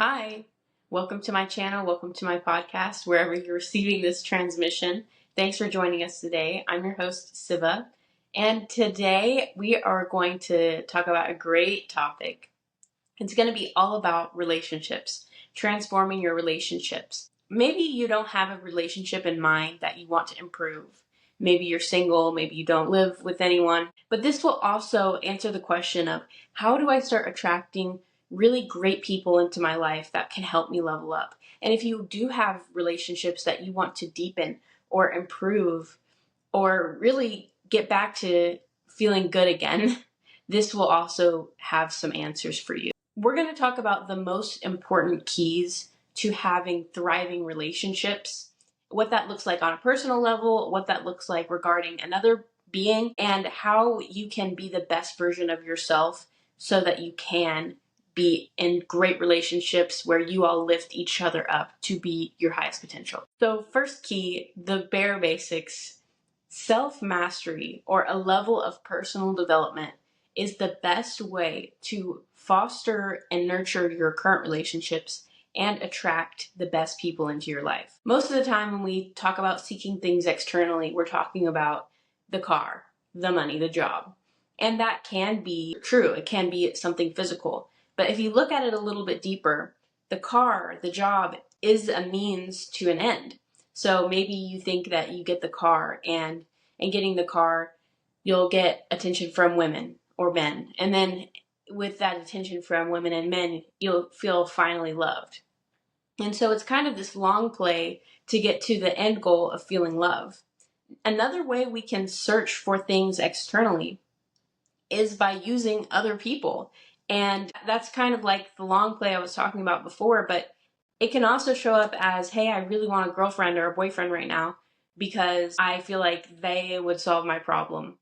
Hi, welcome to my channel. Welcome to my podcast, wherever you're receiving this transmission. Thanks for joining us today. I'm your host, Siva, and today we are going to talk about a great topic. It's going to be all about relationships, transforming your relationships. Maybe you don't have a relationship in mind that you want to improve. Maybe you're single, maybe you don't live with anyone, but this will also answer the question of how do I start attracting really great people into my life that can help me level up? And if you do have relationships that you want to deepen or improve or really get back to feeling good again, this will also have some answers for you. We're going to talk about the most important keys to having thriving relationships, what that looks like on a personal level, what that looks like regarding another being, and how you can be the best version of yourself so that you can be in great relationships where you all lift each other up to be your highest potential. So first key, the bare basics, self-mastery or a level of personal development is the best way to foster and nurture your current relationships and attract the best people into your life. Most of the time when we talk about seeking things externally, we're talking about the car, the money, the job. And that can be true. It can be something physical. But if you look at it a little bit deeper, the car, the job is a means to an end. So maybe you think that you get the car and getting the car, you'll get attention from women or men. And then with that attention from women and men, you'll feel finally loved. And so it's kind of this long play to get to the end goal of feeling love. Another way we can search for things externally is by using other people. And that's kind of like the long play I was talking about before, but it can also show up as, hey, I really want a girlfriend or a boyfriend right now because I feel like they would solve my problem.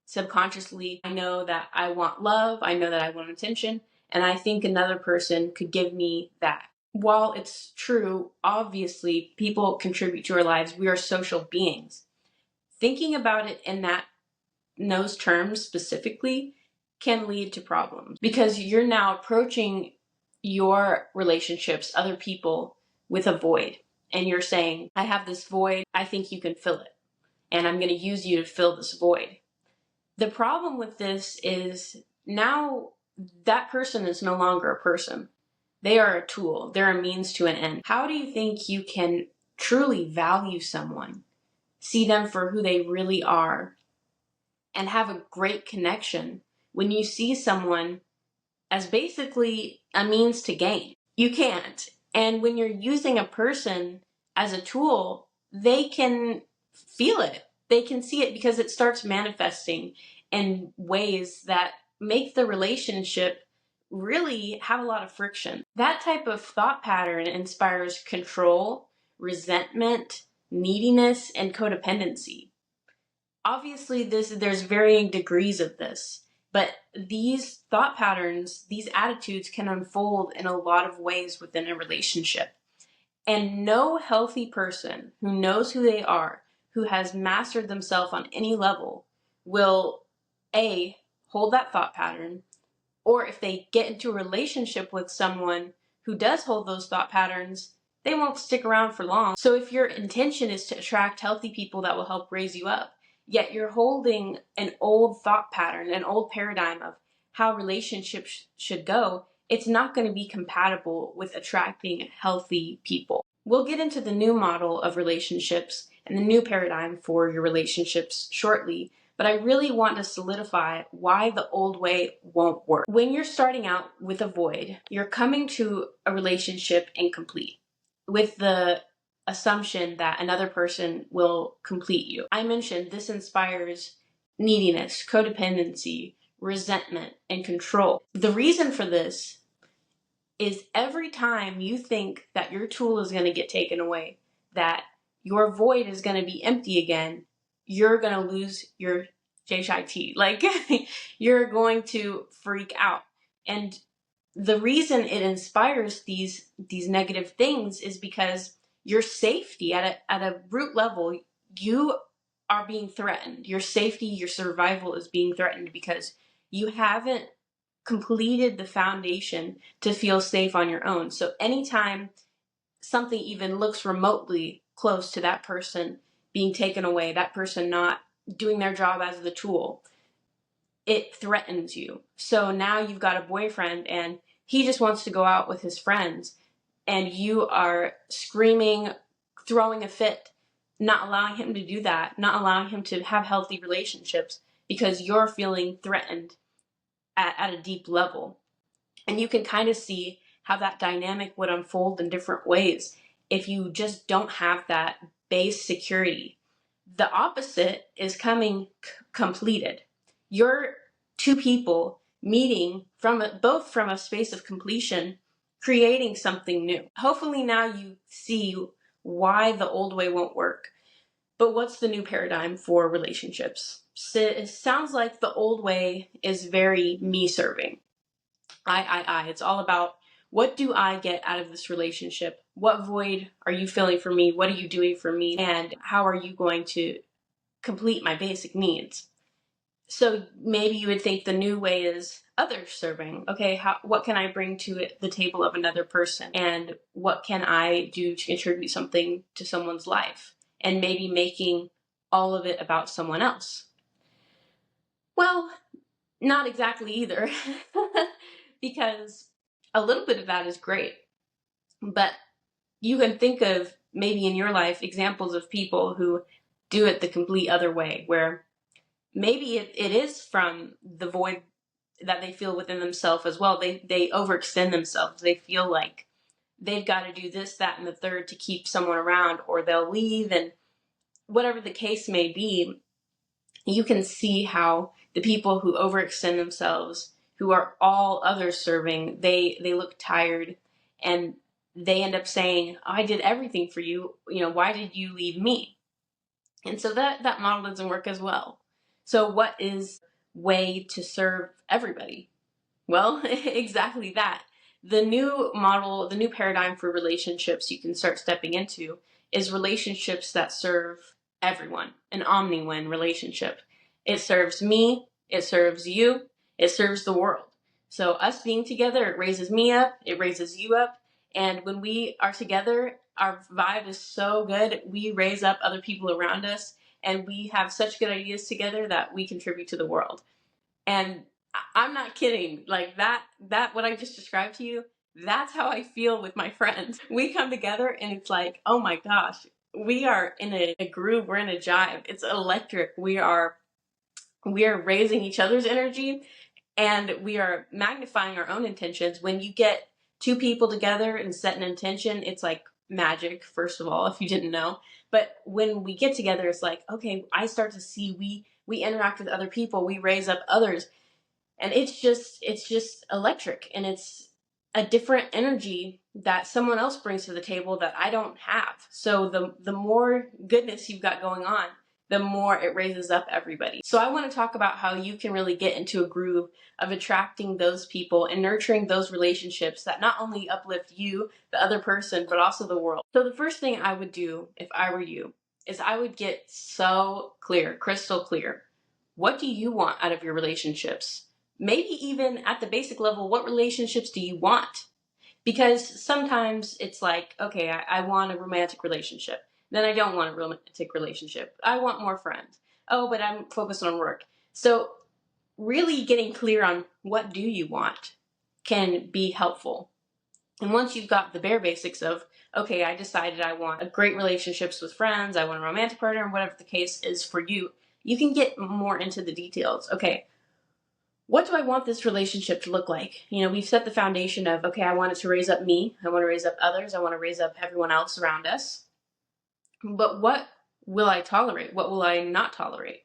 Subconsciously, I know that I want love, I know that I want attention, and I think another person could give me that. While it's true, obviously, people contribute to our lives. We are social beings. Thinking about it in those terms specifically can lead to problems because you're now approaching your relationships, other people, with a void. And you're saying, I have this void, I think you can fill it. And I'm going to use you to fill this void. The problem with this is now that person is no longer a person. They are a tool. They're a means to an end. How do you think you can truly value someone, see them for who they really are, and have a great connection when you see someone as basically a means to gain? You can't. And when you're using a person as a tool, they can feel it. They can see it because it starts manifesting in ways that make the relationship really have a lot of friction. That type of thought pattern inspires control, resentment, neediness, and codependency. Obviously, there's varying degrees of this, but these thought patterns, these attitudes can unfold in a lot of ways within a relationship. And no healthy person who knows who they are, who has mastered themselves on any level, will A, hold that thought pattern, or if they get into a relationship with someone who does hold those thought patterns, they won't stick around for long. So if your intention is to attract healthy people that will help raise you up, yet you're holding an old thought pattern, an old paradigm of how relationships should go, it's not going to be compatible with attracting healthy people. We'll get into the new model of relationships and the new paradigm for your relationships shortly, but I really want to solidify why the old way won't work. When you're starting out with a void, you're coming to a relationship incomplete with the assumption that another person will complete you. I mentioned this inspires neediness, codependency, resentment, and control. The reason for this is every time you think that your tool is going to get taken away, that your void is going to be empty again, you're going to lose your JIT. Like, you're going to freak out. And the reason it inspires these negative things is because your safety at a root level, you are being threatened. Your safety, your survival is being threatened because you haven't completed the foundation to feel safe on your own. So anytime something even looks remotely close to that person being taken away, that person not doing their job as the tool, it threatens you. So now you've got a boyfriend and he just wants to go out with his friends, and you are screaming, throwing a fit, not allowing him to do that, not allowing him to have healthy relationships because you're feeling threatened at a deep level. And you can kind of see how that dynamic would unfold in different ways if you just don't have that base security. The opposite is coming completed. You're two people meeting both from a space of completion, creating something new. Hopefully now you see why the old way won't work. But what's the new paradigm for relationships? So it sounds like the old way is very me serving. I. It's all about, what do I get out of this relationship? What void are you filling for me? What are you doing for me? And how are you going to complete my basic needs? So maybe you would think the new way is others serving. Okay, what can I bring to the table of another person? And what can I do to contribute something to someone's life? And maybe making all of it about someone else. Well, not exactly either. Because a little bit of that is great. But you can think of maybe in your life examples of people who do it the complete other way, where maybe it is from the void that they feel within themselves as well. They overextend themselves. They feel like they've got to do this, that, and the third to keep someone around, or they'll leave, and whatever the case may be, you can see how the people who overextend themselves, who are all others serving, they look tired, and they end up saying, I did everything for you, why did you leave me? And so that model doesn't work as well. So what is way to serve everybody? Well, exactly that. The new model, the new paradigm for relationships you can start stepping into is relationships that serve everyone, an omni-win relationship. It serves me, it serves you, it serves the world. So us being together, it raises me up, it raises you up, and when we are together, our vibe is so good, we raise up other people around us, and we have such good ideas together that we contribute to the world. And I'm not kidding. Like that what I just described to you, that's how I feel with my friends. We come together and it's like, oh my gosh, we are in a groove, we're in a jive. It's electric. We are raising each other's energy, and we are magnifying our own intentions. When you get two people together and set an intention, it's like magic, first of all, if you didn't know. But when we get together, it's like, okay, I start to see we interact with other people, we raise up others, and it's just electric, and it's a different energy that someone else brings to the table that I don't have. So the more goodness you've got going on, the more it raises up everybody. So I want to talk about how you can really get into a groove of attracting those people and nurturing those relationships that not only uplift you, the other person, but also the world. So the first thing I would do if I were you is I would get so clear, crystal clear. What do you want out of your relationships? Maybe even at the basic level, what relationships do you want? Because sometimes it's like, okay, I want a romantic relationship. Then I don't want a romantic relationship. I want more friends. Oh, but I'm focused on work. So really getting clear on what do you want can be helpful. And once you've got the bare basics of, okay, I decided I want a great relationships with friends, I want a romantic partner, and whatever the case is for you, you can get more into the details. Okay, what do I want this relationship to look like? We've set the foundation of, okay, I want it to raise up me, I want to raise up others, I want to raise up everyone else around us. But what will I tolerate? What will I not tolerate?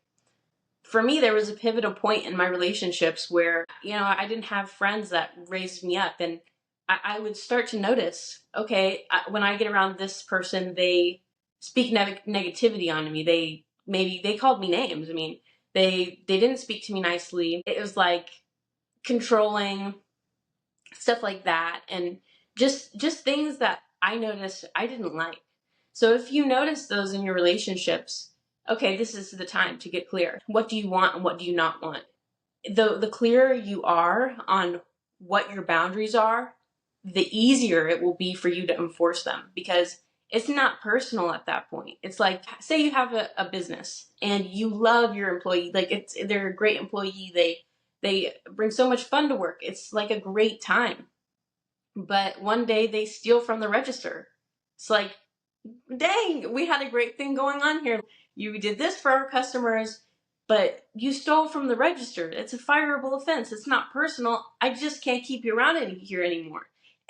For me, there was a pivotal point in my relationships where, I didn't have friends that raised me up, and I would start to notice, okay, when I get around this person, they speak negativity onto me. They called me names. I mean, they didn't speak to me nicely. It was like controlling, stuff like that, and just things that I noticed I didn't like. So if you notice those in your relationships, okay, this is the time to get clear. What do you want and what do you not want? the clearer you are on what your boundaries are, the easier it will be for you to enforce them, because it's not personal at that point. It's like, say you have a business and you love your employee, like they're a great employee, they bring so much fun to work, it's like a great time. But one day they steal from the register. It's like, dang, we had a great thing going on here. You did this for our customers, but you stole from the register. It's a fireable offense. It's not personal. I just can't keep you around here anymore.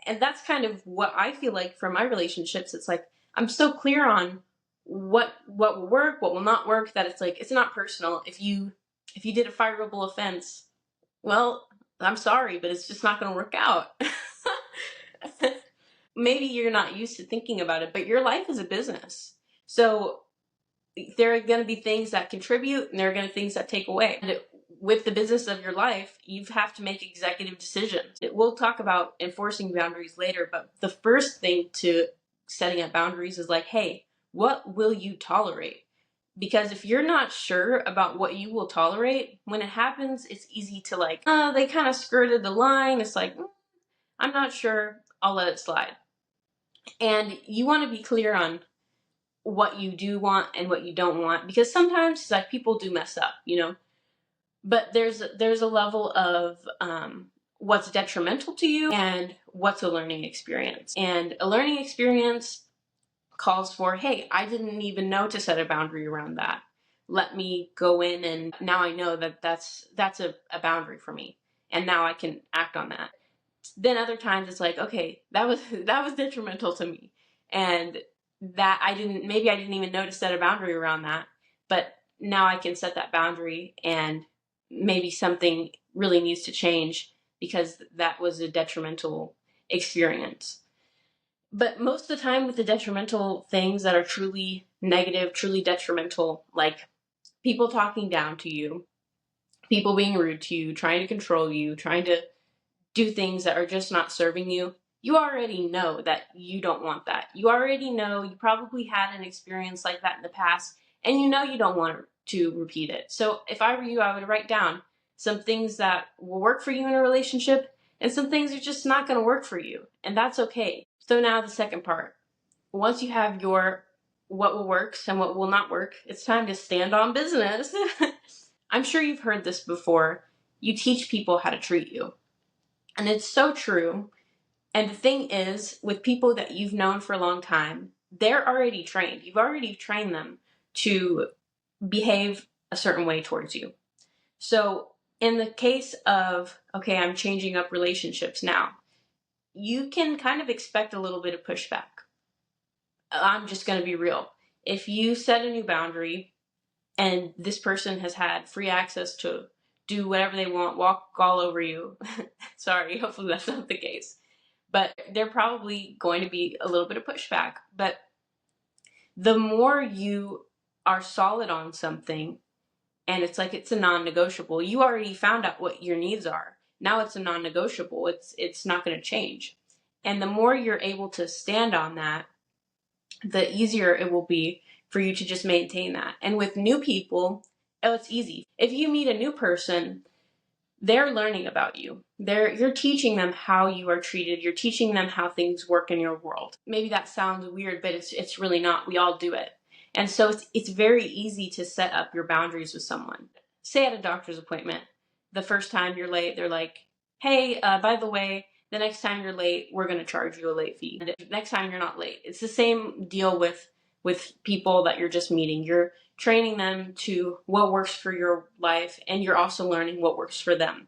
And that's kind of what I feel like for my relationships. It's like, I'm so clear on what will work, what will not work, that it's like, it's not personal. If you did a fireable offense, well, I'm sorry, but it's just not going to work out. Maybe you're not used to thinking about it, but your life is a business. So there are going to be things that contribute and there are going to be things that take away. And with the business of your life, you have to make executive decisions. We'll talk about enforcing boundaries later, but the first thing to setting up boundaries is like, hey, what will you tolerate? Because if you're not sure about what you will tolerate, when it happens, it's easy to like, they kind of skirted the line. It's like, I'm not sure, I'll let it slide. And you want to be clear on what you do want and what you don't want, because sometimes it's like people do mess up, but there's a level of what's detrimental to you and what's a learning experience. And a learning experience calls for, hey, I didn't even know to set a boundary around that. Let me go in, and now I know that that's a boundary for me, and now I can act on that. Then other times it's like, okay, that was detrimental to me, and that maybe I didn't even know to set a boundary around that, but now I can set that boundary, and maybe something really needs to change because that was a detrimental experience. But most of the time with the detrimental things that are truly negative, truly detrimental, like people talking down to you, people being rude to you, trying to control you, trying to do things that are just not serving you, you already know that you don't want that. You already know you probably had an experience like that in the past, and you know you don't want to repeat it. So if I were you, I would write down some things that will work for you in a relationship and some things are just not going to work for you, and that's okay. So now the second part. Once you have your what will work and what will not work, it's time to stand on business. I'm sure you've heard this before. You teach people how to treat you. And it's so true. And the thing is, with people that you've known for a long time, they're already trained. You've already trained them to behave a certain way towards you. So in the case of, okay, I'm changing up relationships now, you can kind of expect a little bit of pushback. I'm just going to be real. If you set a new boundary and this person has had free access to do whatever they want, walk all over you, sorry, hopefully that's not the case, but they're probably going to be a little bit of pushback. But the more you are solid on something, and it's like it's a non-negotiable, you already found out what your needs are. Now it's a non-negotiable. It's not going to change. And the more you're able to stand on that, the easier it will be for you to just maintain that. And with new people, it's easy. If you meet a new person, they're learning about you. You're teaching them how you are treated. You're teaching them how things work in your world. Maybe that sounds weird, but it's really not. We all do it. And so it's very easy to set up your boundaries with someone. Say at a doctor's appointment, the first time you're late, they're like, hey, by the way, the next time you're late, we're going to charge you a late fee. And next time you're not late. It's the same deal with people that you're just meeting. You're training them to what works for your life, and you're also learning what works for them.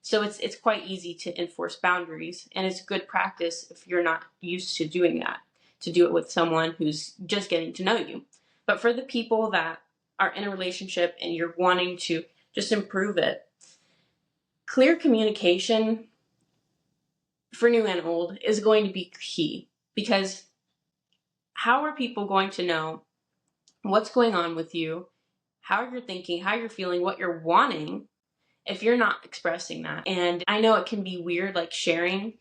So it's quite easy to enforce boundaries, and it's good practice if you're not used to doing that, to do it with someone who's just getting to know you. But for the people that are in a relationship and you're wanting to just improve it, clear communication for new and old is going to be key, because how are people going to know what's going on with you, how you're thinking, how you're feeling, what you're wanting, if you're not expressing that? And I know it can be weird, like sharing,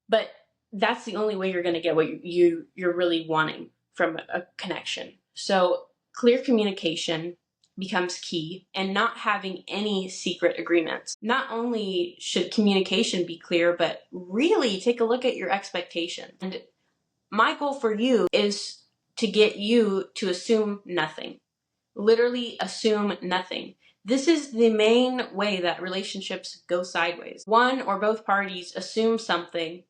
but that's the only way you're going to get what you're really wanting from a connection. So clear communication, becomes key, and not having any secret agreements. Not only should communication be clear, but really take a look at your expectations. And my goal for you is to get you to assume nothing. Literally assume nothing. This is the main way that relationships go sideways. One or both parties assume something,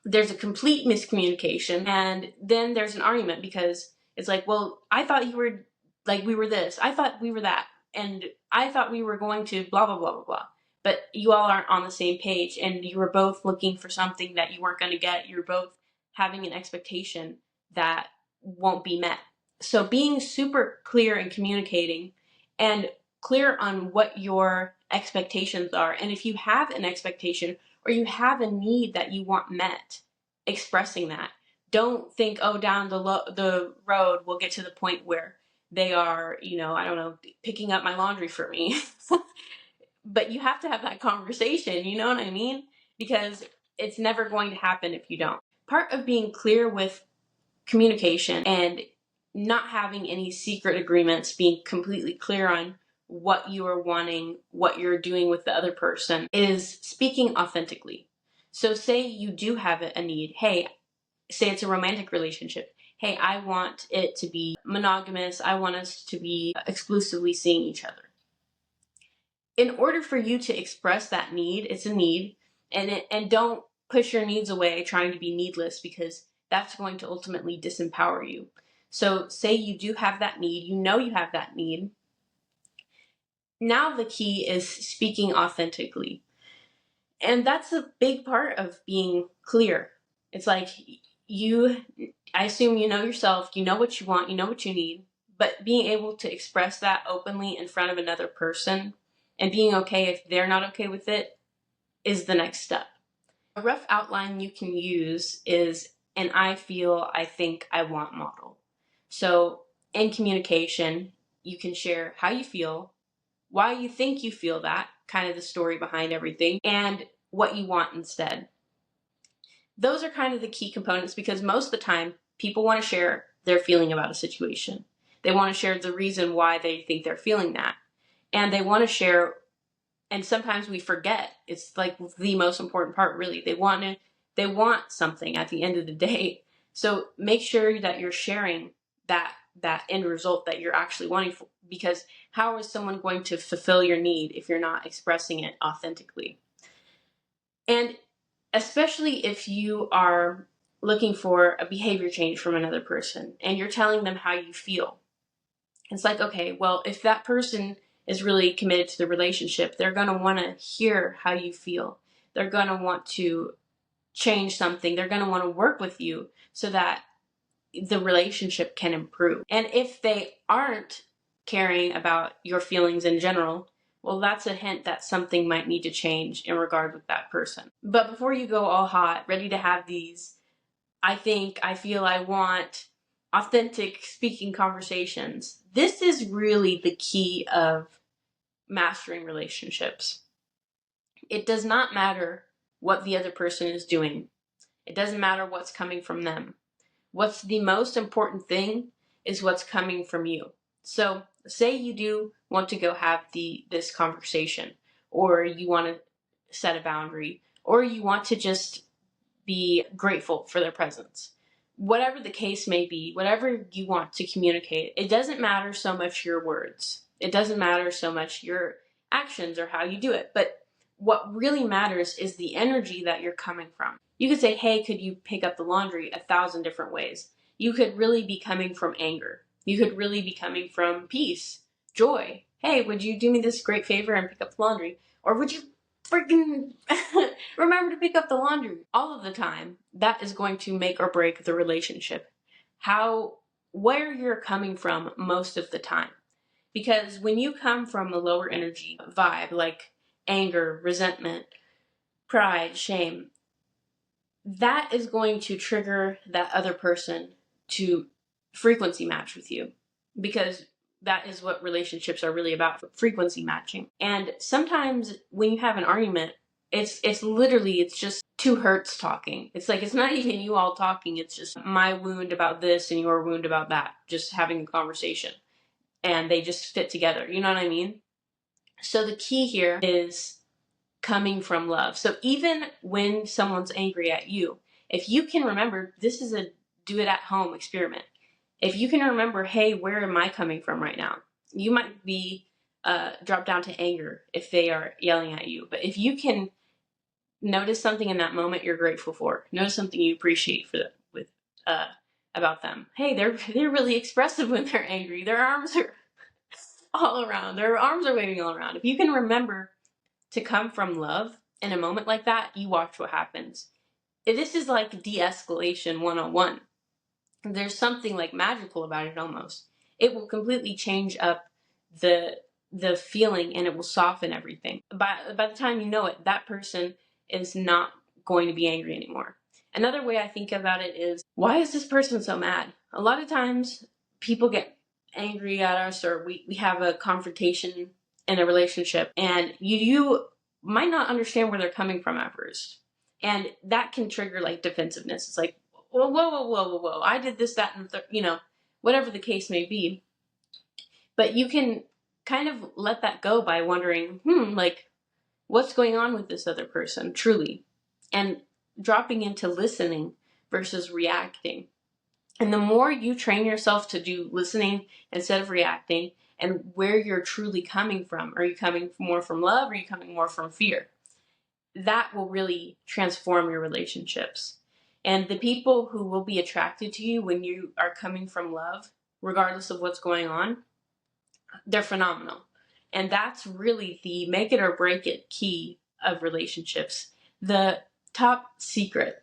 there's a complete miscommunication, and then there's an argument because it's like, well, I thought you were like, we were this, I thought we were that, and I thought we were going to blah blah blah blah blah, but you all aren't on the same page, and you were both looking for something that you weren't going to get. You're both having an expectation that won't be met. So being super clear and communicating, and clear on what your expectations are, and if you have an expectation or you have a need that you want met, expressing that. Don't think, oh, down the road we'll get to the point where they are, I don't know, picking up my laundry for me. But you have to have that conversation, you know what I mean? Because it's never going to happen if you don't. Part of being clear with communication and not having any secret agreements, being completely clear on what you are wanting, what you're doing with the other person, is speaking authentically. So say you do have a need. Hey, say it's a romantic relationship. Hey, I want it to be monogamous. I want us to be exclusively seeing each other. In order for you to express that need, it's a need, and don't push your needs away trying to be needless, because that's going to ultimately disempower you. So say you do have that need, you have that need. Now the key is speaking authentically. And that's a big part of being clear. It's like I assume you know yourself, you know what you want, you know what you need, but being able to express that openly in front of another person and being okay if they're not okay with it is the next step. A rough outline you can use is an I feel, I think, I want model. So in communication, you can share how you feel, why you think you feel that, kind of the story behind everything, and what you want instead. Those are kind of the key components, because most of the time people want to share their feeling about a situation. They want to share the reason why they think they're feeling that. And they want to share, and sometimes we forget, it's like the most important part really. They want something at the end of the day. So make sure that you're sharing that end result that you're actually wanting, because how is someone going to fulfill your need if you're not expressing it authentically? And especially if you are looking for a behavior change from another person and you're telling them how you feel. It's like, okay, well, if that person is really committed to the relationship, they're going to want to hear how you feel. They're going to want to change something. They're going to want to work with you so that the relationship can improve. And if they aren't caring about your feelings in general, well, that's a hint that something might need to change in regard with that person. But before you go all hot, ready to have these I think, I feel, I want authentic speaking conversations, this is really the key of mastering relationships. It does not matter what the other person is doing. It doesn't matter what's coming from them. What's the most important thing is what's coming from you. So say you do want to go have this conversation, or you want to set a boundary, or you want to just be grateful for their presence. Whatever the case may be, whatever you want to communicate, it doesn't matter so much your words. It doesn't matter so much your actions or how you do it. But what really matters is the energy that you're coming from. You could say, hey, could you pick up the laundry 1,000 different ways. You could really be coming from anger. You could really be coming from peace, joy. Hey, would you do me this great favor and pick up the laundry? Or would you freaking remember to pick up the laundry? All of the time, that is going to make or break the relationship. Where you're coming from most of the time. Because when you come from a lower energy vibe, like anger, resentment, pride, shame, that is going to trigger that other person to frequency match with you, because that is what relationships are really about, frequency matching. And sometimes when you have an argument, it's just two hurts talking. It's like, it's not even you all talking, it's just my wound about this and your wound about that, just having a conversation. and they just fit together. You know what I mean? So the key here is coming from love. So even when someone's angry at you, if you can remember, this is a do it at home experiment. If you can remember, hey, where am I coming from right now? You might be drop down to anger if they are yelling at you. But if you can notice something in that moment you're grateful for, notice something you appreciate about them. Hey, they're really expressive when they're angry. Their arms are all around. Their arms are waving all around. If you can remember to come from love in a moment like that, you watch what happens. This is like de-escalation 101. There's something like magical about it almost. It will completely change up the feeling, and it will soften everything. By the time you know it, that person is not going to be angry anymore. Another way I think about it is, why is this person so mad? A lot of times people get angry at us, or we have a confrontation in a relationship, and you might not understand where they're coming from at first. And that can trigger like defensiveness. It's like, whoa, whoa, whoa, whoa, whoa, whoa. I did this, that, and whatever the case may be. But you can kind of let that go by wondering, like, what's going on with this other person, truly? And dropping into listening versus reacting. And the more you train yourself to do listening instead of reacting, and where you're truly coming from, are you coming more from love, or are you coming more from fear? That will really transform your relationships. And the people who will be attracted to you when you are coming from love, regardless of what's going on, they're phenomenal. And that's really the make it or break it key of relationships. The top secret.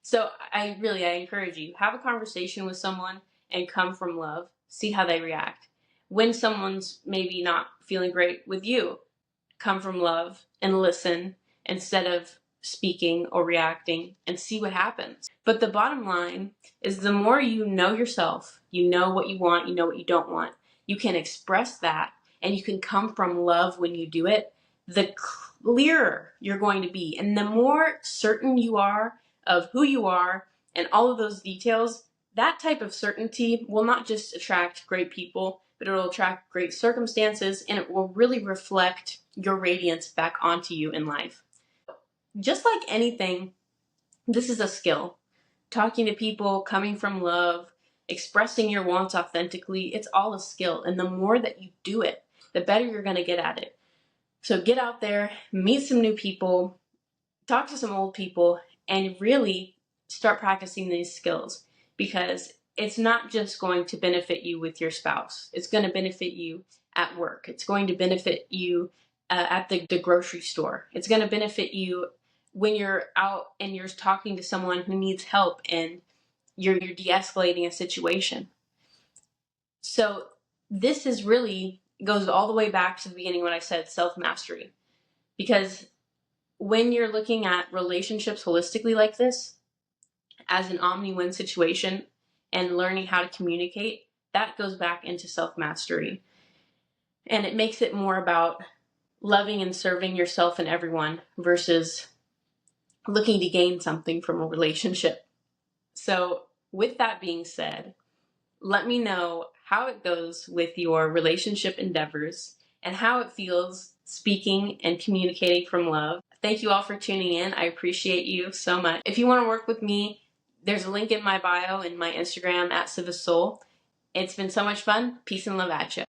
So I encourage you, have a conversation with someone and come from love. See how they react. When someone's maybe not feeling great with you, come from love and listen instead of speaking or reacting, and see what happens. But the bottom line is, the more you know yourself, you know what you want, you know what you don't want, you can express that, and you can come from love when you do it, the clearer you're going to be. And the more certain you are of who you are and all of those details, that type of certainty will not just attract great people, but it will attract great circumstances, and it will really reflect your radiance back onto you in life. Just like anything, this is a skill. Talking to people, coming from love, expressing your wants authentically, it's all a skill. And the more that you do it, the better you're going to get at it. So get out there, meet some new people, talk to some old people, and really start practicing these skills, because it's not just going to benefit you with your spouse. It's going to benefit you at work. It's going to benefit you at the grocery store. It's going to benefit you when you're out and you're talking to someone who needs help and you're de-escalating a situation. So this is really goes all the way back to the beginning when I said self-mastery. Because when you're looking at relationships holistically like this, as an omni-win situation, and learning how to communicate, that goes back into self-mastery. And it makes it more about loving and serving yourself and everyone versus looking to gain something from a relationship. So with that being said, let me know how it goes with your relationship endeavors and how it feels speaking and communicating from love. Thank you all for tuning in. I appreciate you so much. If you want to work with me, there's a link in my bio and my Instagram at Civasoul. It's been so much fun. Peace and love at you.